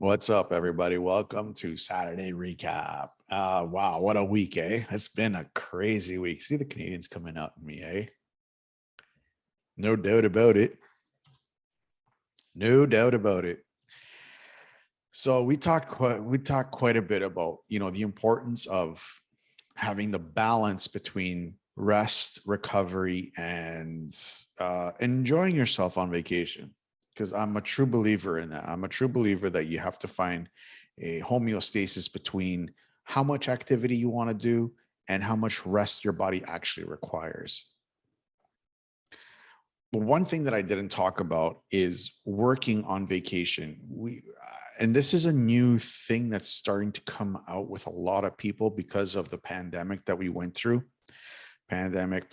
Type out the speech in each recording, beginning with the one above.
What's up, everybody? Welcome to Saturday Recap. Wow, what a week, eh? It's been a crazy week. See the Canadians coming out in me, eh? No doubt about it. No doubt about it. So we talked quite a bit about, the importance of having the balance between rest, recovery, and enjoying yourself on vacation. Because I'm a true believer in that. I'm a true believer that you have to find a homeostasis between how much activity you want to do and how much rest your body actually requires. But one thing that I didn't talk about is working on vacation. And this is a new thing that's starting to come out with a lot of people because of the pandemic that we went through. Pandemic,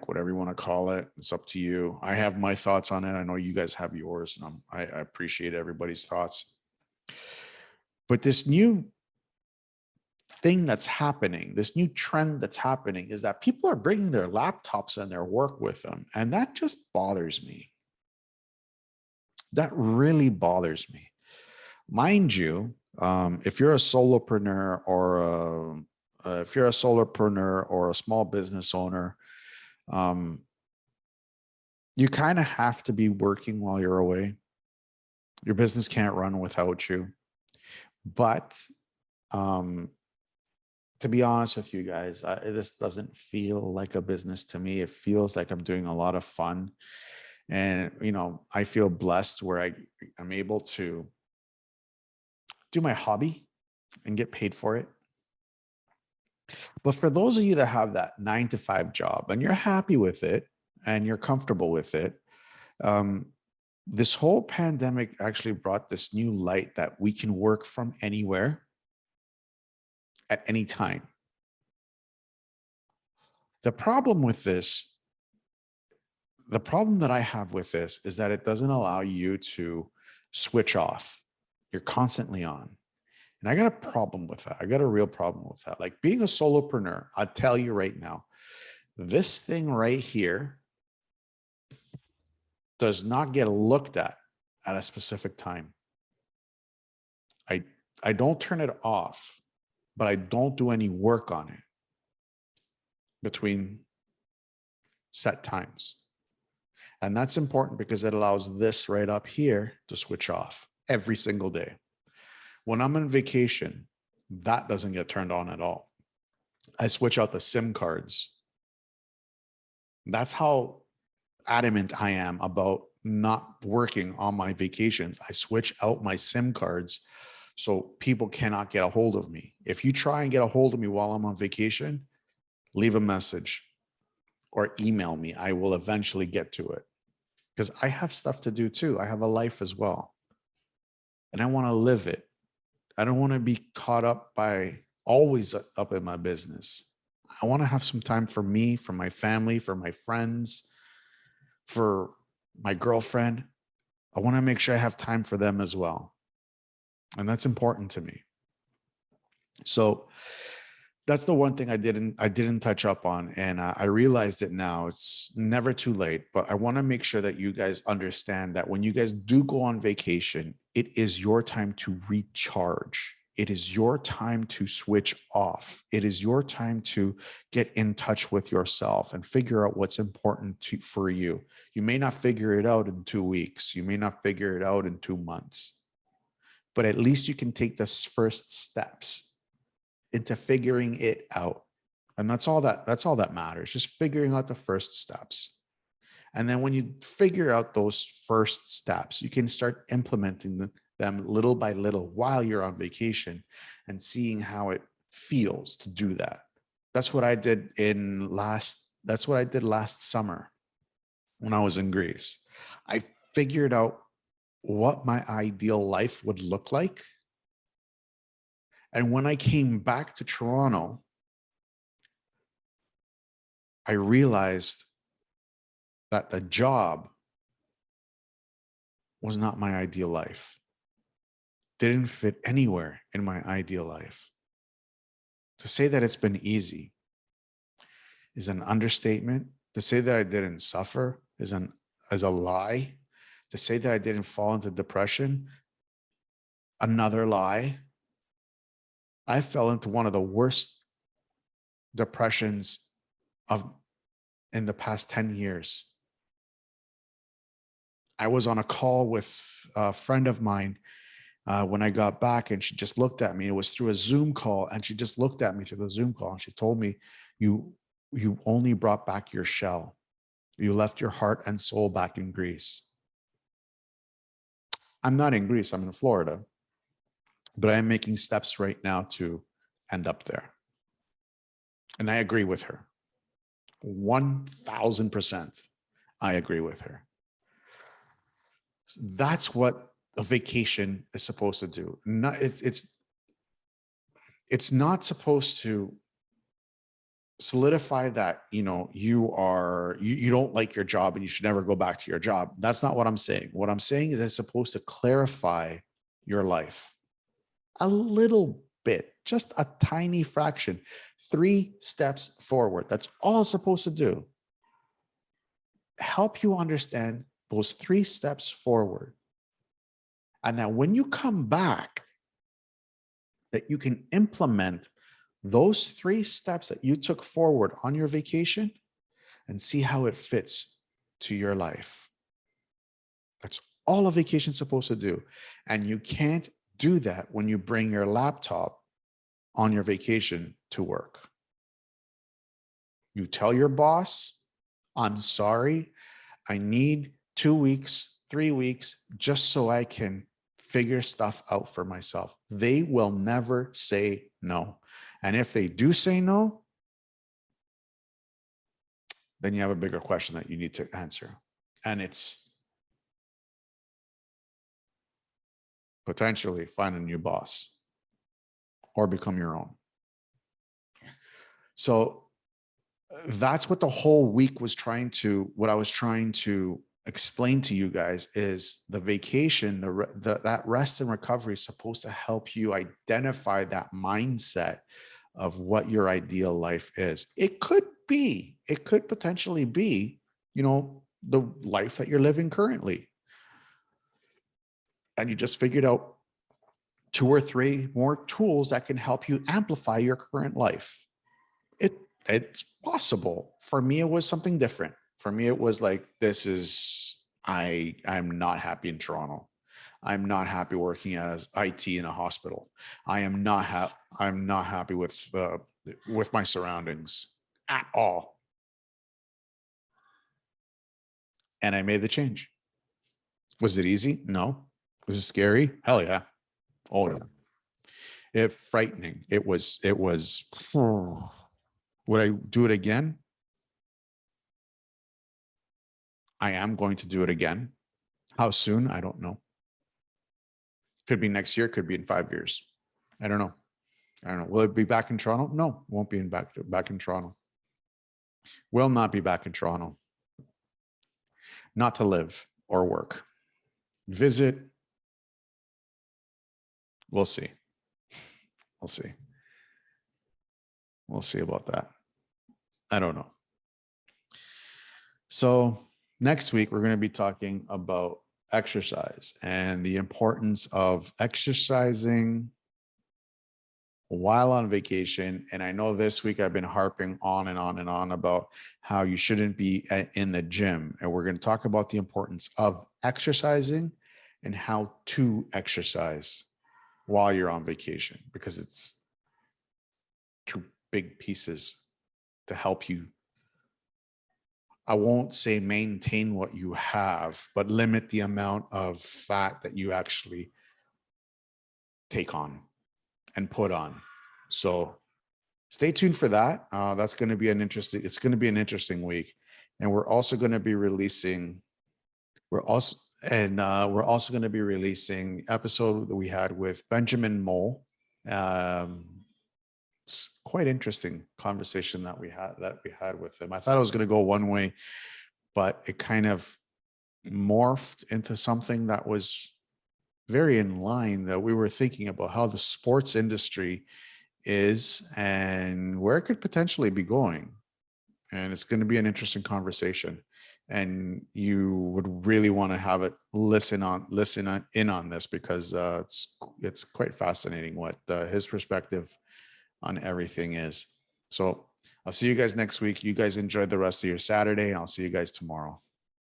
whatever you want to call it. It's up to you. I have my thoughts on it. I know you guys have yours, and I appreciate everybody's thoughts. But this new thing that's happening, this new trend that's happening, is that people are bringing their laptops and their work with them. And that just bothers me. That really bothers me. Mind you, if you're a solopreneur or a small business owner, um, you kind of have to be working while you're away. Your business can't run without you. But to be honest with you guys, this doesn't feel like a business to me. It feels like I'm doing a lot of fun. And, I feel blessed where I'm able to do my hobby and get paid for it. But for those of you that have that 9 to 5 job and you're happy with it and you're comfortable with it, this whole pandemic actually brought this new light that we can work from anywhere at any time. The problem that I have with this is that it doesn't allow you to switch off. You're constantly on. And I got a problem with that. I got a real problem with that. Like being a solopreneur, I'll tell you right now, this thing right here does not get looked at a specific time. I don't turn it off, but I don't do any work on it between set times. And that's important because it allows this right up here to switch off every single day. When I'm on vacation, that doesn't get turned on at all. I switch out the SIM cards. That's how adamant I am about not working on my vacations. I switch out my SIM cards so people cannot get a hold of me. If you try and get a hold of me while I'm on vacation, leave a message or email me. I will eventually get to it because I have stuff to do too. I have a life as well. And I want to live it. I don't want to be caught up by always up in my business. I want to have some time for me, for my family, for my friends, for my girlfriend. I want to make sure I have time for them as well. And that's important to me. So that's the one thing I didn't touch up on, and I realized it now. It's never too late, but I want to make sure that you guys understand that when you guys do go on vacation, it is your time to recharge. It is your time to switch off. It is your time to get in touch with yourself and figure out what's important for you. You may not figure it out in 2 weeks. You may not figure it out in 2 months, but at least you can take the first steps into figuring it out. And that's all that matters, just figuring out the first steps. And then when you figure out those first steps, you can start implementing them little by little while you're on vacation and seeing how it feels to do that. That's what I did last summer when I was in Greece. I figured out what my ideal life would look like. And when I came back to Toronto, I realized that the job was not my ideal life. Didn't fit anywhere in my ideal life. To say that it's been easy is an understatement. To say that I didn't suffer is a lie. To say that I didn't fall into depression another lie. I fell into one of the worst depressions in the past 10 years. I was on a call with a friend of mine when I got back, and she just looked at me. It was through a Zoom call, and she just looked at me through the Zoom call, and she told me, you only brought back your shell. You left your heart and soul back in Greece. I'm not in Greece, I'm in Florida, but I'm making steps right now to end up there. And I agree with her. 1000%. I agree with her. That's what a vacation is supposed to do. It's not supposed to solidify that, you don't like your job and you should never go back to your job. That's not what I'm saying. What I'm saying is it's supposed to clarify your life a little bit, just a tiny fraction, 3 steps forward. That's all it's supposed to do. Help you understand those 3 steps forward. And that when you come back, that you can implement those 3 steps that you took forward on your vacation and see how it fits to your life. That's all a vacation is supposed to do. And you can't do that when you bring your laptop on your vacation to work. You tell your boss, I'm sorry, I need 2 weeks, 3 weeks, just so I can figure stuff out for myself. They will never say no. And if they do say no, then you have a bigger question that you need to answer. And it's potentially find a new boss or become your own. So that's what the whole week was what I was trying to explain to you guys is the vacation, that rest and recovery is supposed to help you identify that mindset of what your ideal life is. It could potentially be, the life that you're living currently. And you just figured out 2 or 3 more tools that can help you amplify your current life. It's possible. For me, it was something different. For me, it was like, I'm not happy in Toronto. I'm not happy working as IT in a hospital. I'm not happy with my surroundings at all. And I made the change. Was it easy? No. Was it scary? Hell yeah. Oh yeah. It frightening. It was, would I do it again? I am going to do it again. How soon? I don't know. Could be next year, could be in 5 years. I don't know. Will it be back in Toronto? No, won't be back in Toronto. Will not be back in Toronto. Not to live or work. Visit. We'll see. We'll see. We'll see about that. I don't know. So next week, we're going to be talking about exercise and the importance of exercising while on vacation. And I know this week I've been harping on and on and on about how you shouldn't be in the gym. And we're going to talk about the importance of exercising and how to exercise while you're on vacation, because it's 2 big pieces to help you. I won't say maintain what you have, but limit the amount of fat that you actually take on and put on. So stay tuned for that. It's going to be an interesting week. And we're also going to be releasing episode that we had with Benjamin Mole. It's quite interesting conversation that we had with him. I thought it was going to go one way, but it kind of morphed into something that was very in line, that we were thinking about how the sports industry is and where it could potentially be going. And it's going to be an interesting conversation. and you would really want to have it listen in on this, because it's quite fascinating what his perspective on everything is. So I'll see you guys next week. You guys enjoy the rest of your Saturday, and I'll see you guys tomorrow.